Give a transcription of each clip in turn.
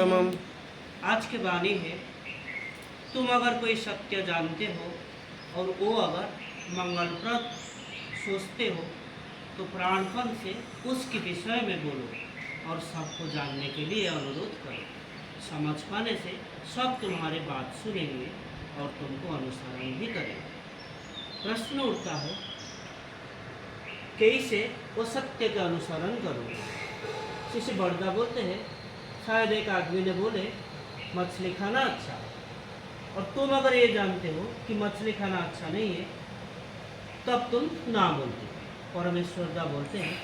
पुरुषोत्तमम्। आज की वाणी है, तुम अगर कोई सत्य जानते हो और वो अगर मंगलप्रद सोचते हो तो प्राणपन से उसके विषय में बोलो और सबको जानने के लिए अनुरोध करो। समझ पाने से सब तुम्हारे बात सुनेंगे और तुमको अनुसरण भी करेंगे। प्रश्न उठता है, कैसे वो सत्य का अनुसरण करो। शिष्य बड़दा बोलते हैं, शायद एक आदमी ने बोले मछली खाना अच्छा है, और तुम अगर ये जानते हो कि मछली खाना अच्छा नहीं है तब तुम ना बोलते। परमेश्वर दा बोलते हैं,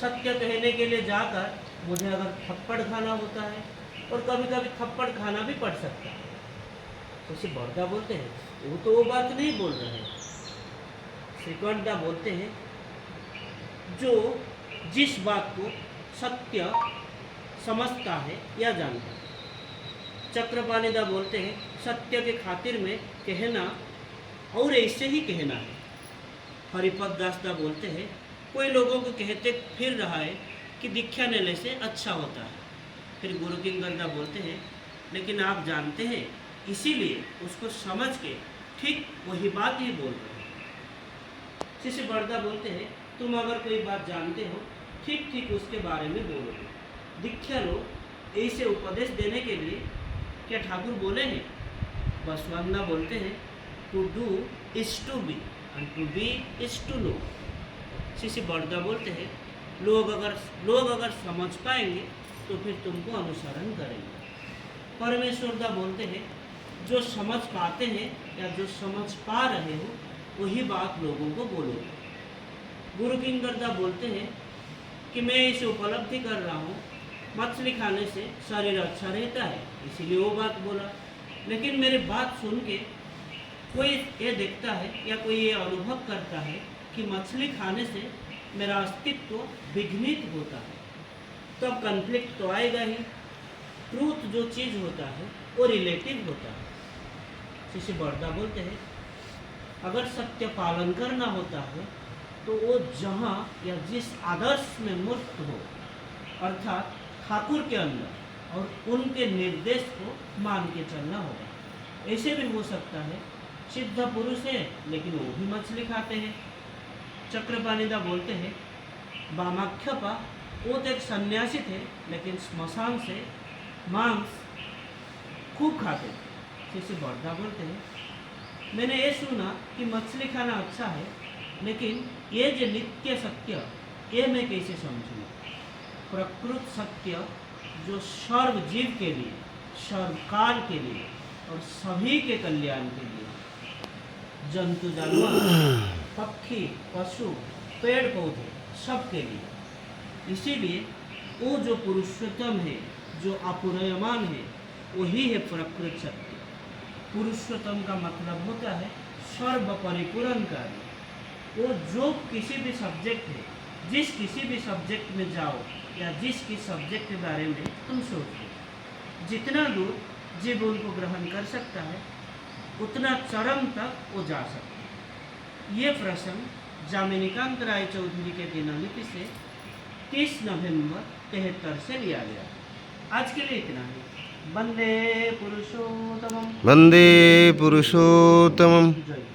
सत्य कहने के लिए जाकर मुझे अगर थप्पड़ खाना होता है और कभी कभी थप्पड़ खाना भी पड़ सकता है। तो शिष्य बड़दा बोलते हैं, वो तो वो बात नहीं बोल रहे हैं। श्रीकंठदा बोलते हैं, जो जिस बात को सत्य समझता है या जानता है। चक्रपाणिदा बोलते हैं, सत्य के खातिर में कहना और ऐसे ही कहना है। हरिपद दासदा बोलते हैं, कोई लोगों को कहते फिर रहा है कि दीक्षा लेने से अच्छा होता है। फिर गुरु किंगरदा बोलते हैं, लेकिन आप जानते हैं इसीलिए उसको समझ के ठीक वही बात ही बोल रहे हैं। शिष्य बड़दा बोलते हैं, तुम अगर कोई बात जानते हो ठीक ठीक उसके बारे में बोलोगे। दीक्षा लो ऐसे उपदेश देने के लिए क्या ठाकुर बोले हैं? बसवंगना बोलते हैं, to do is to be and to be is to know. शिष्य बड़दा बोलते हैं, लोग अगर समझ पाएंगे तो फिर तुमको अनुसरण करेंगे। परमेश्वरदा बोलते हैं, जो समझ पाते हैं या जो समझ पा रहे हो वही बात लोगों को बोलो। गुरु किंगरदा बोलते हैं कि मैं इसे उपलब्धि कर रहा हूँ, मछली खाने से शरीर अच्छा रहता है इसीलिए वो बात बोला। लेकिन मेरी बात सुन के कोई ये देखता है या कोई ये अनुभव करता है कि मछली खाने से मेरा अस्तित्व विघ्नित होता है, तब कन्फ्लिक्ट तो आएगा ही। ट्रूथ जो चीज़ होता है वो रिलेटिव होता है। शिष्य बड़दा बोलते हैं, अगर सत्य पालन करना होता है तो वो जहाँ या जिस आदर्श में मूर्त हो, अर्थात ठाकुर के अंदर, और उनके निर्देश को मान के चलना होगा। ऐसे भी हो सकता है सिद्ध पुरुष है लेकिन वो भी मछली खाते हैं। चक्रपाणिदा बोलते हैं, वामाख्यपा वो तो एक सन्यासी थे लेकिन स्मशान से मांस खूब खाते थे। शिष्य बड़दा बोलते हैं, मैंने ये सुना कि मछली खाना अच्छा है, लेकिन ये जो नित्य सत्य ये मैं कैसे समझूँ? प्रकृत सत्य जो सर्व जीव के लिए, सर्वकाल के लिए और सभी के कल्याण के लिए, जंतु जानवर, पक्षी, पशु, पेड़ पौधे सबके लिए। इसीलिए वो जो पुरुषोत्तम है, जो अपूर्यमान है, वही है प्रकृत सत्य। पुरुषोत्तम का मतलब होता है सर्व परिपूरणकारी। वो जो किसी भी सब्जेक्ट है, जिस किसी भी सब्जेक्ट में जाओ या जिस किस सब्जेक्ट के बारे में तुम सोचो, जितना दूर जीव उनको ग्रहण कर सकता है उतना चरम तक वो जा सकता है। ये प्रसंग जामिनीकांत राय चौधरी के दिनलिपि से 30 नवंबर 73 से लिया गया। आज के लिए इतना ही। वंदे पुरुषोत्तमम्। वंदे पुरुषोत्तमम्।